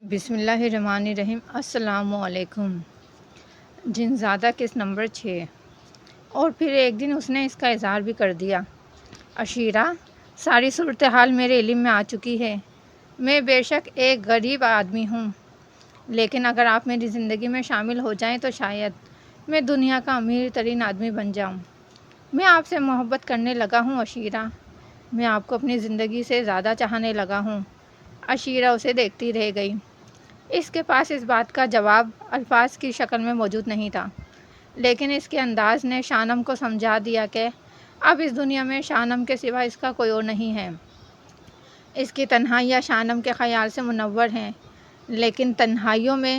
بسم اللہ الرحمن الرحیم۔ السلام علیکم۔ جنزادہ کس نمبر 6۔ اور پھر ایک دن اس نے اس کا اظہار بھی کر دیا۔ عشیرہ، ساری صورتحال میرے علم میں آ چکی ہے۔ میں بے شک ایک غریب آدمی ہوں، لیکن اگر آپ میری زندگی میں شامل ہو جائیں تو شاید میں دنیا کا امیر ترین آدمی بن جاؤں۔ میں آپ سے محبت کرنے لگا ہوں عشیرہ، میں آپ کو اپنی زندگی سے زیادہ چاہنے لگا ہوں۔ عشیرہ اسے دیکھتی رہ گئی۔ اس کے پاس اس بات کا جواب الفاظ کی شکل میں موجود نہیں تھا، لیکن اس کے انداز نے شانم کو سمجھا دیا کہ اب اس دنیا میں شانم کے سوا اس کا کوئی اور نہیں ہے۔ اس کی تنہائیاں شانم کے خیال سے منور ہیں، لیکن تنہائیوں میں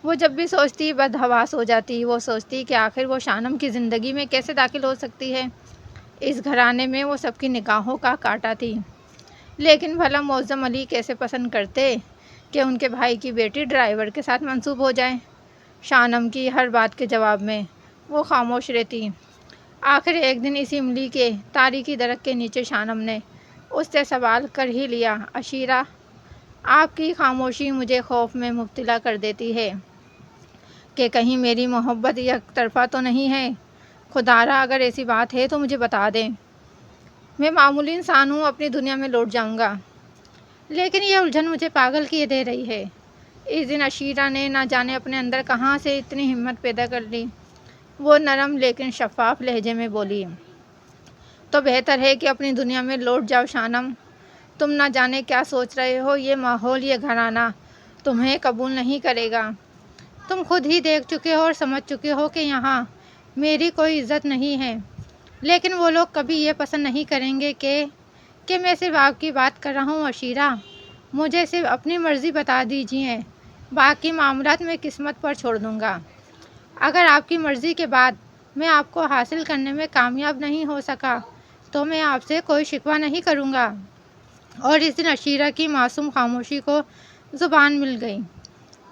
وہ جب بھی سوچتی بدحواس ہو جاتی۔ وہ سوچتی کہ آخر وہ شانم کی زندگی میں کیسے داخل ہو سکتی ہے۔ اس گھرانے میں وہ سب کی نگاہوں کا کانٹا تھی، لیکن بھلا معظم علی کیسے پسند کرتے کہ ان کے بھائی کی بیٹی ڈرائیور کے ساتھ منسوب ہو جائے۔ شانم کی ہر بات کے جواب میں وہ خاموش رہتی۔ آخر ایک دن اسی املی کے تاریکی درخت کے نیچے شانم نے اس سے سوال کر ہی لیا، عشیرہ، آپ کی خاموشی مجھے خوف میں مبتلا کر دیتی ہے کہ کہیں میری محبت یک طرفہ تو نہیں ہے۔ خدارا اگر ایسی بات ہے تو مجھے بتا دیں، میں معمولی انسان ہوں، اپنی دنیا میں لوٹ جاؤں گا، لیکن یہ الجھن مجھے پاگل کیے دے رہی ہے۔ اس دن عشیرہ نے نہ جانے اپنے اندر کہاں سے اتنی ہمت پیدا کر لی۔ وہ نرم لیکن شفاف لہجے میں بولی، تو بہتر ہے کہ اپنی دنیا میں لوٹ جاؤ شانم۔ تم نہ جانے کیا سوچ رہے ہو، یہ ماحول، یہ گھرانہ تمہیں قبول نہیں کرے گا۔ تم خود ہی دیکھ چکے ہو اور سمجھ چکے ہو کہ یہاں میری کوئی عزت نہیں ہے، لیکن وہ لوگ کبھی یہ پسند نہیں کریں گے کہ میں صرف آپ کی بات کر رہا ہوں عشیرہ۔ مجھے صرف اپنی مرضی بتا دیجیے، باقی معاملات میں قسمت پر چھوڑ دوں گا۔ اگر آپ کی مرضی کے بعد میں آپ کو حاصل کرنے میں کامیاب نہیں ہو سکا تو میں آپ سے کوئی شکوہ نہیں کروں گا۔ اور اس دن عشیرہ کی معصوم خاموشی کو زبان مل گئی۔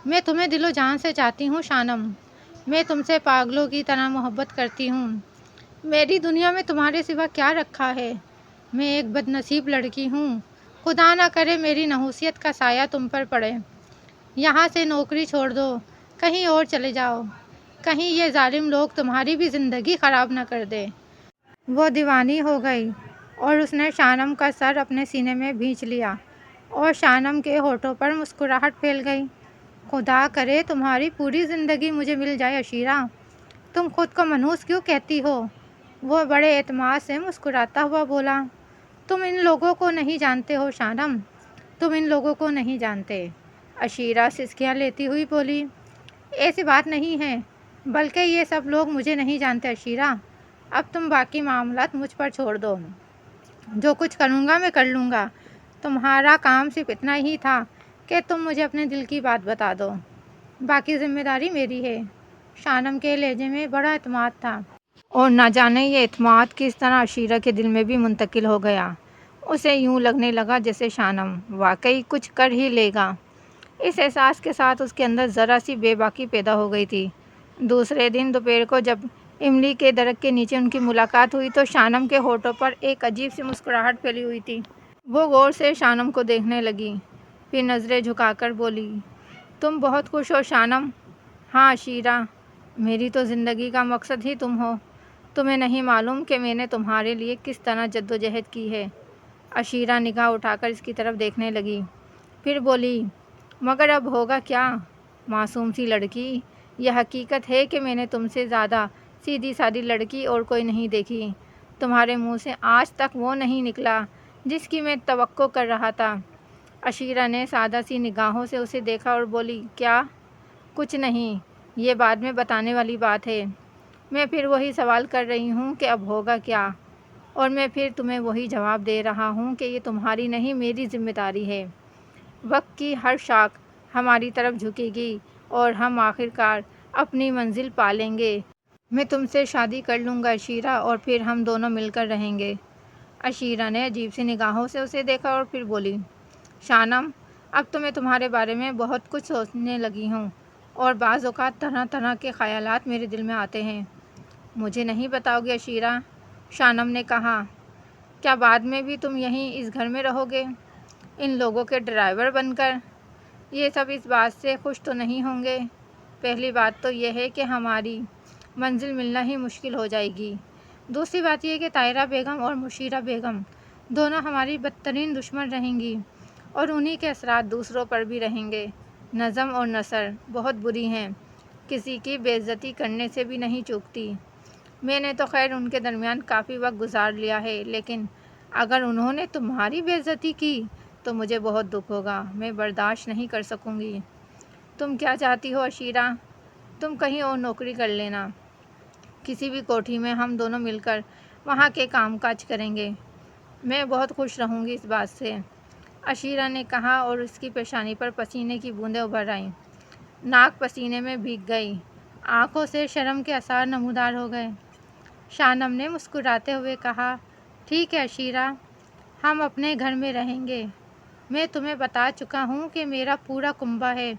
میں تمہیں دل و جان سے چاہتی ہوں شانم، میں تم سے پاگلوں کی طرح محبت کرتی ہوں۔ میری دنیا میں تمہارے سوا کیا رکھا ہے؟ میں ایک بد نصیب لڑکی ہوں، خدا نہ کرے میری نحوست کا سایہ تم پر پڑے۔ یہاں سے نوکری چھوڑ دو، کہیں اور چلے جاؤ، کہیں یہ ظالم لوگ تمہاری بھی زندگی خراب نہ کر دیں۔ وہ دیوانی ہو گئی اور اس نے شانم کا سر اپنے سینے میں بھینچ لیا، اور شانم کے ہونٹوں پر مسکراہٹ پھیل گئی۔ خدا کرے تمہاری پوری زندگی مجھے مل جائے عشیرہ، تم خود کو منحوس کیوں کہتی ہو؟ وہ بڑے اعتماد سے مسکراتا ہوا بولا، تم ان لوگوں کو نہیں جانتے ہو شانم، تم ان لوگوں کو نہیں جانتے۔ عشیرہ سسکیاں لیتی ہوئی بولی، ایسی بات نہیں ہے، بلکہ یہ سب لوگ مجھے نہیں جانتے عشیرہ۔ اب تم باقی معاملات مجھ پر چھوڑ دو، جو کچھ کروں گا میں کر لوں گا۔ تمہارا کام صرف اتنا ہی تھا کہ تم مجھے اپنے دل کی بات بتا دو، باقی ذمہ داری میری ہے۔ شانم کے لہجے میں بڑا اعتماد تھا، اور نہ جانے یہ اعتماد کس طرح عشیرہ کے دل میں بھی منتقل ہو گیا۔ اسے یوں لگنے لگا جیسے شانم واقعی کچھ کر ہی لے گا۔ اس احساس کے ساتھ اس کے اندر ذرا سی بے باکی پیدا ہو گئی تھی۔ دوسرے دن دوپہر کو جب املی کے درخت کے نیچے ان کی ملاقات ہوئی تو شانم کے ہونٹوں پر ایک عجیب سی مسکراہٹ پھیلی ہوئی تھی۔ وہ غور سے شانم کو دیکھنے لگی، پھر نظریں جھکا کر بولی، تم بہت خوش ہو شانم؟ ہاں عشیرہ، میری تو زندگی کا مقصد ہی تم ہو۔ تمہیں نہیں معلوم کہ میں نے تمہارے لیے کس طرح جدوجہد کی ہے۔ عشیرہ نگاہ اٹھا کر اس کی طرف دیکھنے لگی، پھر بولی، مگر اب ہوگا کیا؟ معصوم سی لڑکی، یہ حقیقت ہے کہ میں نے تم سے زیادہ سیدھی سادی لڑکی اور کوئی نہیں دیکھی۔ تمہارے منہ سے آج تک وہ نہیں نکلا جس کی میں توقع کر رہا تھا۔ عشیرہ نے سادہ سی نگاہوں سے اسے دیکھا اور بولی، کیا؟ کچھ نہیں، یہ بعد میں بتانے والی بات ہے۔ میں پھر وہی سوال کر رہی ہوں کہ اب ہوگا کیا، اور میں پھر تمہیں وہی جواب دے رہا ہوں کہ یہ تمہاری نہیں میری ذمہ داری ہے۔ وقت کی ہر شاخ ہماری طرف جھکے گی اور ہم آخرکار اپنی منزل پا لیں گے۔ میں تم سے شادی کر لوں گا عشیرہ، اور پھر ہم دونوں مل کر رہیں گے۔ عشیرہ نے عجیب سی نگاہوں سے اسے دیکھا اور پھر بولی، شانم، اب تو میں تمہارے بارے میں بہت کچھ سوچنے لگی ہوں، اور بعض اوقات طرح طرح کے خیالات میرے دل میں آتے ہیں۔ مجھے نہیں بتاؤ گے عشیرہ؟ شانم نے کہا، کیا بعد میں بھی تم یہیں اس گھر میں رہو گے، ان لوگوں کے ڈرائیور بن کر؟ یہ سب اس بات سے خوش تو نہیں ہوں گے؟ پہلی بات تو یہ ہے کہ ہماری منزل ملنا ہی مشکل ہو جائے گی۔ دوسری بات یہ کہ طاہرہ بیگم اور مشیرہ بیگم دونوں ہماری بدترین دشمن رہیں گی اور انہی کے اثرات دوسروں پر بھی رہیں گے۔ نظم اور نثر بہت بری ہیں، کسی کی بے عزتی کرنے سے بھی نہیں چوکتی۔ میں نے تو خیر ان کے درمیان کافی وقت گزار لیا ہے، لیکن اگر انہوں نے تمہاری بے عزتی کی تو مجھے بہت دکھ ہوگا، میں برداشت نہیں کر سکوں گی۔ تم کیا چاہتی ہو عشیرہ؟ تم کہیں اور نوکری کر لینا، کسی بھی کوٹھی میں ہم دونوں مل کر وہاں کے کام کاج کریں گے، میں بہت خوش رہوں گی اس بات سے، عشیرہ نے کہا اور اس کی پیشانی پر پسینے کی بوندیں ابھر آئیں۔ ناک پسینے میں بھیگ گئی، آنکھوں سے شرم کے آثار نمودار ہو گئے۔ شانم نے مسکراتے ہوئے کہا، ٹھیک ہے عشیرہ، ہم اپنے گھر میں رہیں گے۔ میں تمہیں بتا چکا ہوں کہ میرا پورا کنبہ ہے،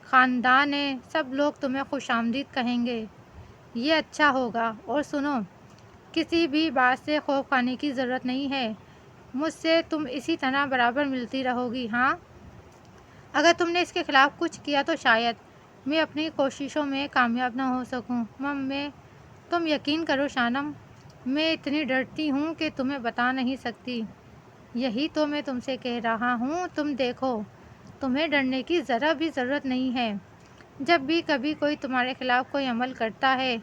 خاندان ہے، سب لوگ تمہیں خوش آمدید کہیں گے، یہ اچھا ہوگا۔ اور سنو، کسی بھی بات سے خوف کھانے کی ضرورت نہیں ہے، مجھ سے تم اسی طرح برابر ملتی رہو گی۔ ہاں، اگر تم نے اس کے خلاف کچھ کیا تو شاید میں اپنی کوششوں میں کامیاب نہ ہو سکوں۔ تم یقین کرو شانم، میں اتنی ڈرتی ہوں کہ تمہیں بتا نہیں سکتی۔ یہی تو میں تم سے کہہ رہا ہوں، تم دیکھو، تمہیں ڈرنے کی ذرا بھی ضرورت نہیں ہے۔ جب بھی کبھی کوئی تمہارے خلاف کوئی عمل کرتا ہے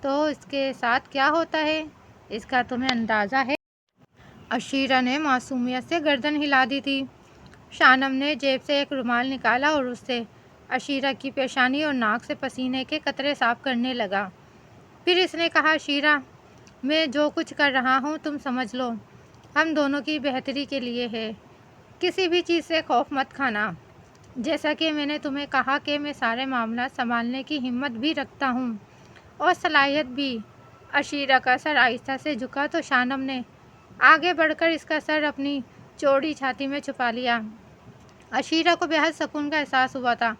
تو اس کے ساتھ کیا ہوتا ہے، اس کا تمہیں اندازہ ہے؟ عشیرہ نے معصومیت سے گردن ہلا دی تھی۔ شانم نے جیب سے ایک رومال نکالا اور اس سے عشیرہ کی پیشانی اور ناک سے پسینے کے قطرے صاف کرنے لگا۔ پھر اس نے کہا، عشیرہ، میں جو کچھ کر رہا ہوں تم سمجھ لو ہم دونوں کی بہتری کے لیے ہے، کسی بھی چیز سے خوف مت کھانا۔ جیسا کہ میں نے تمہیں کہا کہ میں سارے معاملات سنبھالنے کی ہمت بھی رکھتا ہوں اور صلاحیت بھی۔ عشیرہ کا سر آہستہ سے جھکا تو شانم نے آگے بڑھ کر اس کا سر اپنی چوڑی چھاتی میں چھپا لیا۔ عشیرہ کو بے حد سکون کا احساس ہوا تھا،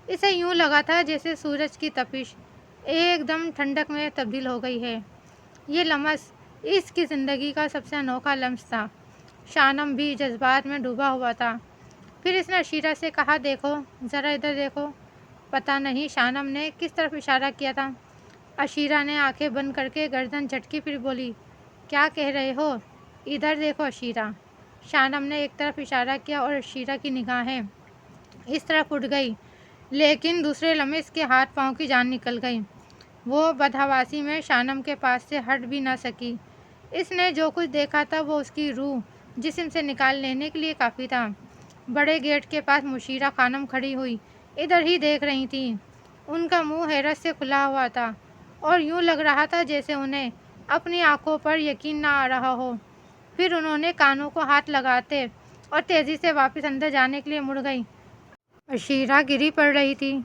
اسے یوں لگا تھا جیسے سورج کی تپش ایک دم ٹھنڈک میں تبدیل ہو گئی ہے۔ یہ لمس اس کی زندگی کا سب سے انوکھا لمس تھا۔ شانم بھی جذبات میں ڈوبا ہوا تھا۔ پھر اس نے عشیرہ سے کہا، دیکھو، ذرا ادھر دیکھو۔ پتہ نہیں شانم نے کس طرف اشارہ کیا تھا۔ عشیرہ نے آنکھیں بند کر کے گردن جھٹکی، پھر بولی، کیا کہہ رہے ہو؟ ادھر دیکھو عشیرہ۔ شانم نے ایک طرف اشارہ کیا اور عشیرہ کی نگاہیں اس طرف اٹھ گئی، لیکن دوسرے لمحے اس کے ہاتھ پاؤں کی جان نکل گئی۔ وہ بدحواسی میں شانم کے پاس سے ہٹ بھی نہ سکی۔ اس نے جو کچھ دیکھا تھا وہ اس کی روح جسم سے نکال لینے کے لیے کافی تھا۔ بڑے گیٹ کے پاس مشیرہ خانم کھڑی ہوئی ادھر ہی دیکھ رہی تھیں۔ ان کا منہ حیرت سے کھلا ہوا تھا اور یوں لگ رہا تھا جیسے انہیں اپنی آنکھوں پر یقین نہ آ رہا ہو۔ پھر انہوں نے کانوں کو ہاتھ لگاتے اور تیزی سے واپس اندر جانے کے لیے مڑ گئی۔ عشیرہ گری پڑ رہی تھی۔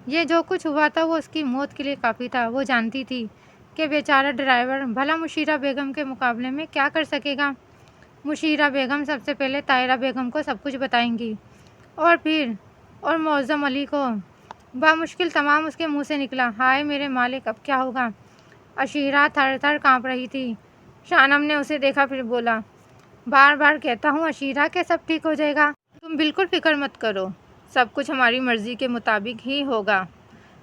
یہ جو کچھ ہوا تھا وہ اس کی موت کے لیے کافی تھا۔ وہ جانتی تھی کہ بیچارہ ڈرائیور بھلا مشیرہ بیگم کے مقابلے میں کیا کر سکے گا۔ مشیرہ بیگم سب سے پہلے طاہرہ بیگم کو سب کچھ بتائیں گی اور معظم علی کو۔ بامشکل تمام اس کے منہ سے نکلا، ہائے میرے مالک، اب کیا ہوگا؟ عشیرہ تھر تھر کانپ رہی تھی۔ شانم نے اسے دیکھا، پھر بولا، بار بار کہتا ہوں عشیرہ کہ سب ٹھیک ہو جائے گا، تم بالکل فکر مت کرو، سب کچھ ہماری مرضی کے مطابق ہی ہوگا۔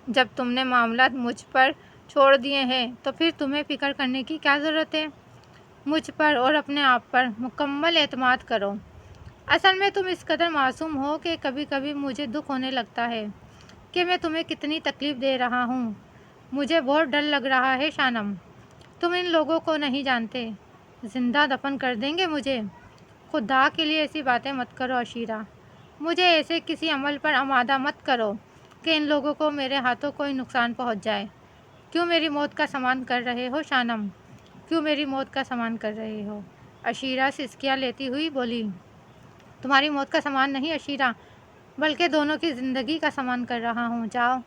جب تم نے معاملات مجھ پر چھوڑ دیے ہیں تو پھر تمہیں فکر کرنے کی کیا ضرورت ہے؟ مجھ پر اور اپنے آپ پر مکمل اعتماد کرو۔ اصل میں تم اس قدر معصوم ہو کہ کبھی کبھی مجھے دکھ ہونے لگتا ہے کہ میں تمہیں کتنی تکلیف دے رہا ہوں۔ مجھے بہت ڈر لگ رہا ہے شانم، تم ان لوگوں کو نہیں جانتے، زندہ دفن کر دیں گے مجھے۔ خدا کے لیے ایسی باتیں مت کرو عشیرہ، مجھے ایسے کسی عمل پر آمادہ مت کرو کہ ان لوگوں کو میرے ہاتھوں کوئی نقصان پہنچ جائے۔ کیوں میری موت کا سامان کر رہے ہو شانم؟ کیوں میری موت کا سامان کر رہے ہو؟ عشیرہ سسکیاں لیتی ہوئی بولی، تمہاری موت کا سامان نہیں عشیرہ، بلکہ دونوں کی زندگی کا سامان کر رہا ہوں۔ جاؤ،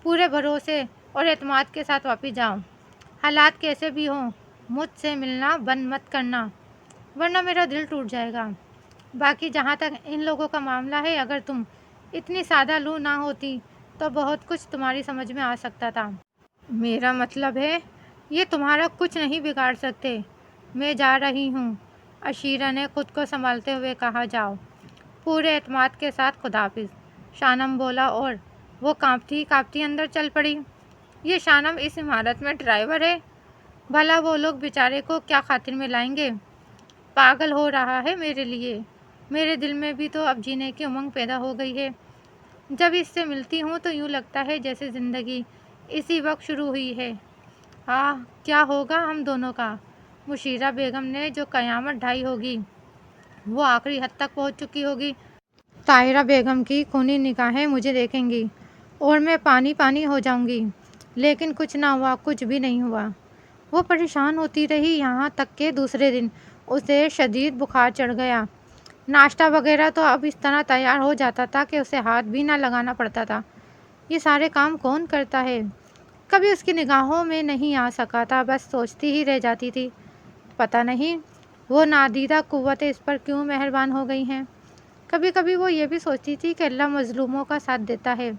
پورے بھروسے اور اعتماد کے ساتھ واپس جاؤ، حالات کیسے بھی ہوں مجھ سے ملنا بند مت کرنا، ورنہ میرا دل ٹوٹ جائے گا۔ باقی جہاں تک ان لوگوں کا معاملہ ہے، اگر تم اتنی سادہ لو نہ ہوتی تو بہت کچھ تمہاری سمجھ میں آ سکتا تھا۔ میرا مطلب ہے یہ تمہارا کچھ نہیں بگاڑ سکتے۔ میں جا رہی ہوں، عشیرہ نے خود کو سنبھالتے ہوئے کہا، جاؤ، پورے اعتماد کے ساتھ، خدا حافظ۔ شانم بولا اور وہ کانپتی کانپتی اندر چل پڑی۔ یہ شانم اس عمارت میں ڈرائیور ہے؟ بھلا وہ لوگ بیچارے کو کیا خاطر میں لائیں گے؟ پاگل ہو رہا ہے میرے لیے۔ میرے دل میں بھی تو اب جینے کی امنگ پیدا ہو گئی ہے۔ جب اس سے ملتی ہوں تو یوں لگتا ہے جیسے زندگی اسی وقت شروع ہوئی ہے۔ کیا ہوگا ہم دونوں کا؟ مشیرہ بیگم نے جو قیامت ڈھائی ہوگی وہ آخری حد تک پہنچ چکی ہوگی۔ طاہرہ بیگم کی خونی نگاہیں مجھے دیکھیں گی اور میں پانی پانی ہو جاؤں گی، لیکن کچھ نہ ہوا، کچھ بھی نہیں ہوا۔ وہ پریشان ہوتی رہی یہاں تک کہ دوسرے دن اسے شدید بخار چڑھ گیا۔ ناشتہ وغیرہ تو اب اس طرح تیار ہو جاتا تھا کہ اسے ہاتھ بھی نہ لگانا پڑتا تھا۔ یہ سارے کام کون کرتا ہے؟ کبھی اس کی نگاہوں میں نہیں آ سکا تھا، بس سوچتی ہی رہ جاتی تھی، پتہ نہیں وہ نادیدہ قوتیں اس پر کیوں مہربان ہو گئی ہیں۔ کبھی کبھی وہ یہ بھی سوچتی تھی کہ اللہ مظلوموں کا ساتھ دیتا ہے۔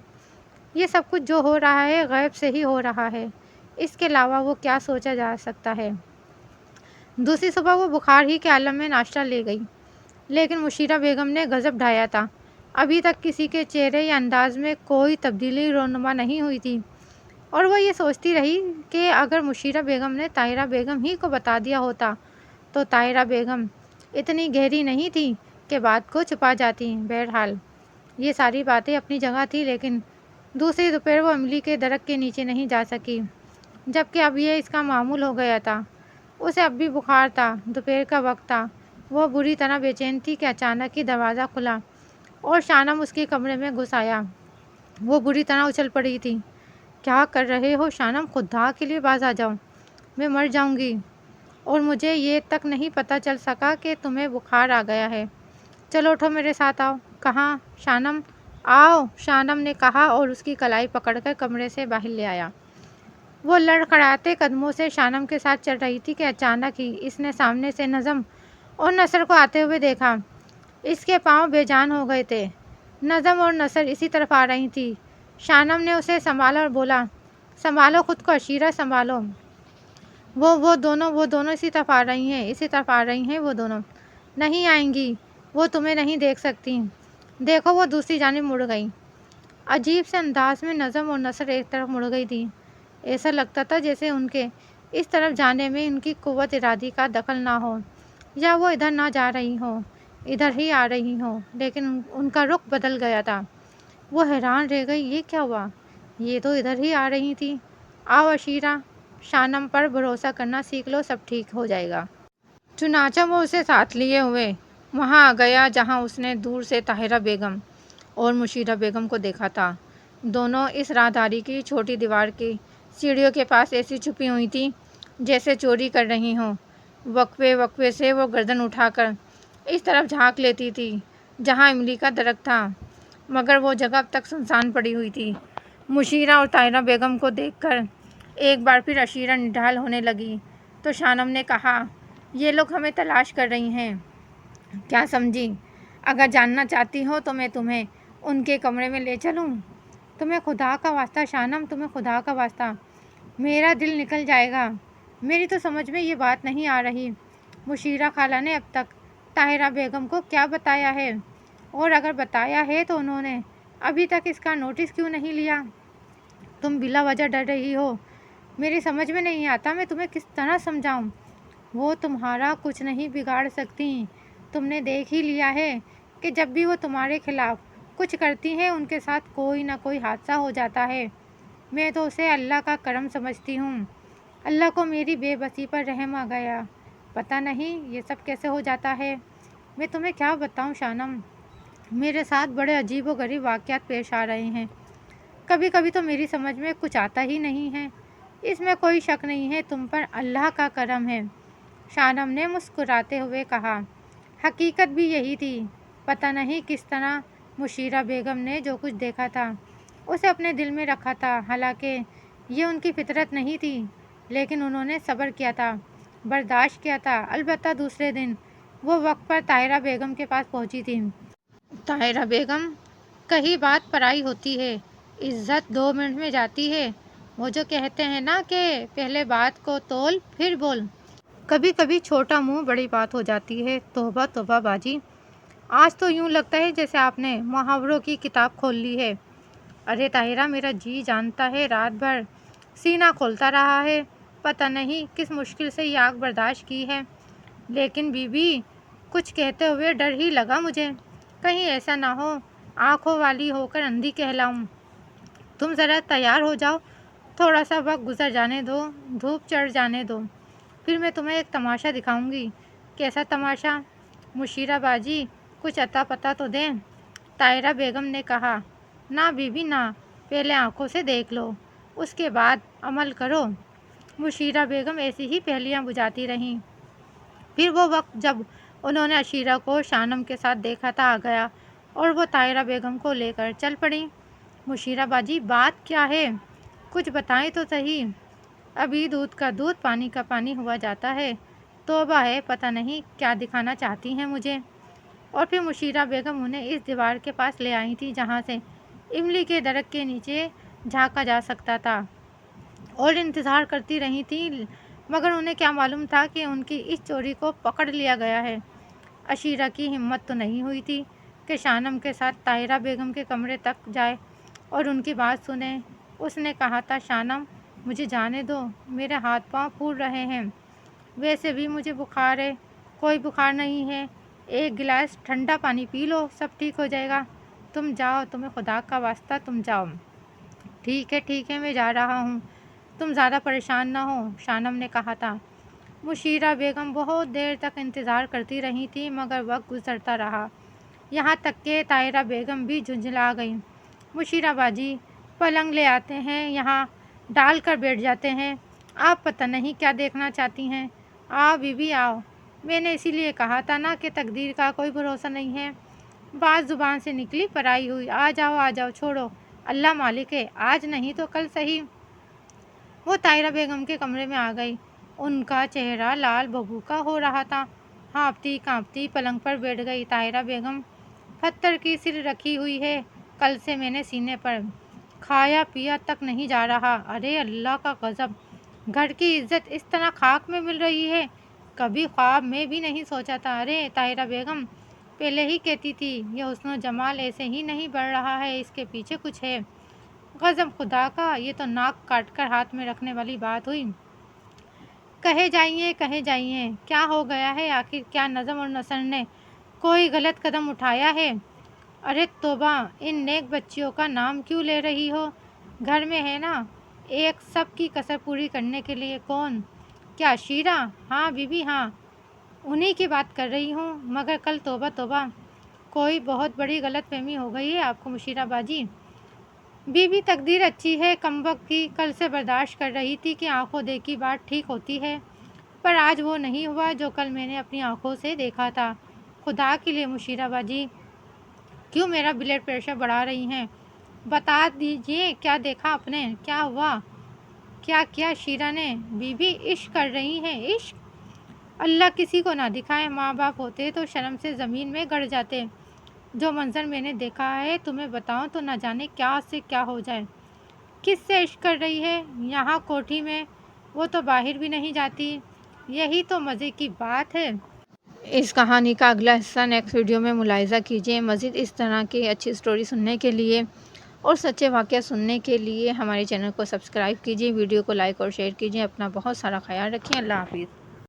یہ سب کچھ جو ہو رہا ہے غیب سے ہی ہو رہا ہے، اس کے علاوہ وہ کیا سوچا جا سکتا ہے۔ دوسری صبح وہ بخار ہی کے عالم میں ناشتہ لے گئی، لیکن مشیرہ بیگم نے غضب ڈھایا تھا۔ ابھی تک کسی کے چہرے یا انداز میں کوئی تبدیلی رونما نہیں ہوئی تھی، اور وہ یہ سوچتی رہی کہ اگر مشیرہ بیگم نے طاہرہ بیگم ہی کو بتا دیا ہوتا تو طاہرہ بیگم اتنی گہری نہیں تھی کہ بات کو چھپا جاتی۔ بہرحال یہ ساری باتیں اپنی جگہ تھی، لیکن دوسری دوپہر وہ املی کے درخت کے نیچے نہیں جا سکی، جبکہ اب یہ اس کا معمول ہو گیا تھا۔ اسے اب بھی بخار تھا، دوپہر کا وقت تھا، وہ بری طرح بے چین تھی کہ اچانک ہی دروازہ کھلا اور شانم اس کے کمرے میں گھس آیا۔ وہ بری طرح اچھل پڑی تھی۔ کیا کر رہے ہو شانم؟ خدا کے لیے باز آ جاؤ، میں مر جاؤں گی، اور مجھے یہ تک نہیں پتہ چل سکا کہ تمہیں بخار آ گیا ہے۔ چلو اٹھو، میرے ساتھ آؤ۔ کہاں؟ شانم آؤ، شانم نے کہا اور اس کی کلائی پکڑ کر کمرے سے باہر لے آیا۔ وہ لڑکھڑاتے قدموں سے شانم کے ساتھ چل رہی تھی کہ اچانک ہی اس نے سامنے سے نظم اور نثر کو آتے ہوئے دیکھا۔ اس کے پاؤں بے جان ہو گئے تھے۔ نظم اور نثر اسی طرف آ رہی تھی۔ شانم نے اسے سنبھالا اور بولا، سنبھالو خود کو عشیرہ، سنبھالو۔ وہ دونوں اسی طرف آ رہی ہیں، اسی طرف آ رہی ہیں، وہ دونوں نہیں آئیں گی، وہ تمہیں نہیں دیکھ سکتی۔ دیکھو، وہ دوسری جانب مڑ گئی۔ عجیب سے انداز میں نظم اور نثر ایک طرف مڑ گئی تھی۔ ایسا لگتا تھا جیسے ان کے اس طرف جانے میں ان کی قوت ارادی کا دخل نہ ہو، یا وہ ادھر نہ جا رہی ہوں، ادھر ہی آ رہی ہوں، لیکن ان کا رخ بدل گیا تھا۔ وہ حیران رہ گئی، یہ کیا ہوا؟ یہ تو ادھر ہی آ رہی تھی۔ آؤ عشیرہ، شانم پر بھروسہ کرنا سیکھ لو، سب ٹھیک ہو جائے گا۔ چنانچہ وہ اسے ساتھ لیے ہوئے وہاں آ گیا جہاں اس نے دور سے طاہرہ بیگم اور مشیرہ بیگم کو دیکھا تھا۔ دونوں اس راہداری کی چھوٹی دیوار کی سیڑھیوں کے پاس ایسی چھپی ہوئی تھیں جیسے چوری کر رہی ہوں۔ وقفے وقفے سے وہ گردن اٹھا کر اس طرف جھانک لیتی تھی جہاں املی کا درخت تھا، مگر وہ جگہ اب تک سنسان پڑی ہوئی تھی۔ مشیرہ اور طاہرہ بیگم کو دیکھ کر ایک بار پھر عشیرہ نڈھال ہونے لگی تو شانم نے کہا، یہ لوگ ہمیں تلاش کر رہی ہیں، کیا سمجھی؟ اگر جاننا چاہتی ہو تو میں تمہیں ان کے کمرے میں لے چلوں؟ تمہیں خدا کا واسطہ شانم، تمہیں خدا کا واسطہ، میرا دل نکل جائے گا۔ میری تو سمجھ میں یہ بات نہیں آ رہی، مشیرہ خالہ نے اب تک طاہرہ بیگم کو کیا بتایا ہے؟ اور اگر بتایا ہے تو انہوں نے ابھی تک اس کا نوٹس کیوں نہیں لیا؟ تم بلا وجہ ڈر رہی ہو، میری سمجھ میں نہیں آتا میں تمہیں کس طرح سمجھاؤں۔ وہ تمہارا کچھ نہیں بگاڑ سکتی، تم نے دیکھ ہی لیا ہے کہ جب بھی وہ تمہارے خلاف کچھ کرتی ہیں ان کے ساتھ کوئی نہ کوئی حادثہ ہو جاتا ہے۔ میں تو اسے اللہ کا کرم سمجھتی ہوں، اللہ کو میری بے بسی پر رحم آ گیا، پتہ نہیں یہ سب کیسے ہو جاتا ہے۔ میں تمہیں کیا بتاؤں شانم، میرے ساتھ بڑے عجیب و غریب واقعات پیش آ رہے ہیں، کبھی کبھی تو میری سمجھ میں کچھ آتا ہی نہیں ہے۔ اس میں کوئی شک نہیں ہے تم پر اللہ کا کرم ہے، شانم نے مسکراتے ہوئے کہا۔ حقیقت بھی یہی تھی، پتہ نہیں کس طرح مشیرہ بیگم نے جو کچھ دیکھا تھا اسے اپنے دل میں رکھا تھا، حالانکہ یہ ان کی فطرت نہیں تھی، لیکن انہوں نے صبر کیا تھا، برداشت کیا تھا۔ البتہ دوسرے دن وہ وقت پر طاہرہ بیگم کے پاس پہنچی تھی۔ طاہرہ بیگم، کہیں بات پرائی ہوتی ہے، عزت 2 منٹ میں جاتی ہے، وہ جو کہتے ہیں نا کہ پہلے بات کو تول پھر بول۔ کبھی کبھی چھوٹا منہ بڑی بات ہو جاتی ہے، توبہ توبہ باجی، آج تو یوں لگتا ہے جیسے آپ نے محاوروں کی کتاب کھول لی ہے۔ ارے طاہرہ، میرا جی جانتا ہے رات بھر سینہ کھولتا رہا ہے، پتہ نہیں کس مشکل سے یہ آگ برداشت کی ہے، لیکن بی بی کچھ کہتے ہوئے ڈر ہی لگا مجھے، کہیں ایسا نہ ہو آنکھوں والی ہو کر اندھی کہلاؤں۔ تم ذرا تیار ہو جاؤ، تھوڑا سا وقت گزر جانے دو، دھوپ چڑھ جانے دو، پھر میں تمہیں ایک تماشا دکھاؤں گی۔ کیسا تماشا؟ مشیرہ باجی کچھ اتا پتہ تو دیں۔ طاہرہ بیگم نے کہا۔ نہ بی بی نہ، پہلے آنکھوں سے دیکھ لو، اس کے بعد عمل کرو۔ مشیرہ بیگم ایسی ہی پہلیاں بجھاتی رہیں۔ پھر وہ وقت جب انہوں نے عشیرہ کو شانم کے ساتھ دیکھا تھا آ گیا اور وہ طاہرہ بیگم کو لے کر چل پڑیں۔ مشیرہ باجی بات کیا ہے؟ کچھ بتائیں تو صحیح۔ ابھی دودھ کا دودھ پانی کا پانی ہوا جاتا ہے۔ توبہ ہے، پتہ نہیں کیا دکھانا چاہتی ہیں مجھے۔ اور پھر مشیرہ بیگم انہیں اس دیوار کے پاس لے آئی تھی جہاں سے املی کے درخت کے نیچے جھانکا جا سکتا تھا، اور انتظار کرتی رہی تھیں، مگر انہیں کیا معلوم تھا کہ ان کی اس چوری کو پکڑ لیا گیا ہے۔ عشیرہ کی ہمت تو نہیں ہوئی تھی کہ شانم کے ساتھ طاہرہ بیگم کے کمرے تک جائے اور ان کی بات سنے۔ اس نے کہا تھا، شانم مجھے جانے دو، میرے ہاتھ پاؤں پھول رہے ہیں، ویسے بھی مجھے بخار ہے۔ کوئی بخار نہیں ہے، ایک گلاس ٹھنڈا پانی پی لو، سب ٹھیک ہو جائے گا۔ تم جاؤ، تمہیں خدا کا واسطہ تم جاؤ۔ ٹھیک ہے، میں جا رہا ہوں، تم زیادہ پریشان نہ ہو، شانم نے کہا تھا۔ مشیرہ بیگم بہت دیر تک انتظار کرتی رہی تھی، مگر وقت گزرتا رہا، یہاں تک کہ طاہرہ بیگم بھی جھنجھلا گئیں۔ مشیرہ باجی پلنگ لے آتے ہیں، یہاں ڈال کر بیٹھ جاتے ہیں، آپ پتہ نہیں کیا دیکھنا چاہتی ہیں۔ آؤ بی بی آؤ، میں نے اسی لیے کہا تھا نا کہ تقدیر کا کوئی بھروسہ نہیں ہے۔ بات زبان سے نکلی پرائی ہوئی۔ آ جاؤ، چھوڑو، اللہ مالک ہے، آج نہیں تو کل صحیح۔ وہ طاہرہ بیگم کے کمرے میں آ گئی۔ ان کا چہرہ لال ببو کا ہو رہا تھا۔ ہانپتی کانپتی پلنگ پر بیٹھ گئی۔ طاہرہ بیگم، پتھر کی سر رکھی ہوئی ہے، کل سے میں نے سینے پر کھایا پیا تک نہیں جا رہا۔ ارے اللہ کا غضب، گھر کی عزت اس طرح خاک میں مل رہی ہے، کبھی خواب میں بھی نہیں سوچا تھا۔ ارے طاہرہ بیگم پہلے ہی کہتی تھی، یہ حسن و جمال ایسے ہی نہیں بڑھ رہا ہے، اس کے پیچھے کچھ ہے۔ غضب خدا کا، یہ تو ناک کاٹ کر ہاتھ میں رکھنے والی بات ہوئی۔ کہے جائیے، کیا ہو گیا ہے آخر؟ کیا نظم اور نثر نے کوئی غلط قدم اٹھایا ہے؟ ارے توبہ، ان نیک بچیوں کا نام کیوں لے رہی ہو؟ گھر میں ہے نا ایک، سب کی کسر پوری کرنے کے لیے۔ کون؟ کیا عشیرہ؟ ہاں بی بی ہاں، انہی کی بات کر رہی ہوں، مگر کل توبہ، کوئی بہت بڑی غلط فہمی ہو گئی ہے آپ کو مشیرہ باجی۔ بی بی تقدیر اچھی ہے کمبخت کی، کل سے برداشت کر رہی تھی کہ آنکھوں دیکھی بات ٹھیک ہوتی ہے، پر آج وہ نہیں ہوا جو کل میں نے اپنی آنکھوں سے دیکھا تھا۔ خدا کے لیے مشیرہ باجی کیوں میرا بلڈ پریشر بڑھا رہی ہیں؟ بتا دیجیے کیا دیکھا آپ نے، کیا ہوا؟ کیا عشیرہ نے؟ بی بی عشق کر رہی ہیں، عشق؟ اللہ کسی کو نہ دکھائے، ماں باپ ہوتے تو شرم سے زمین میں گڑ جاتے۔ جو منظر میں نے دیکھا ہے تمہیں بتاؤں تو نہ جانے کیا سے کیا ہو جائے۔ کس سے عشق کر رہی ہے؟ یہاں کوٹھی میں، وہ تو باہر بھی نہیں جاتی، یہی تو مزے کی بات ہے۔ اس کہانی کا اگلا حصہ نیکسٹ ویڈیو میں ملاحظہ کیجیے۔ مزید اس طرح کی اچھی سٹوری سننے کے لیے اور سچے واقعہ سننے کے لیے ہمارے چینل کو سبسکرائب کیجیے، ویڈیو کو لائک اور شیئر کیجیے۔ اپنا بہت سارا خیال رکھیں۔ اللہ حافظ۔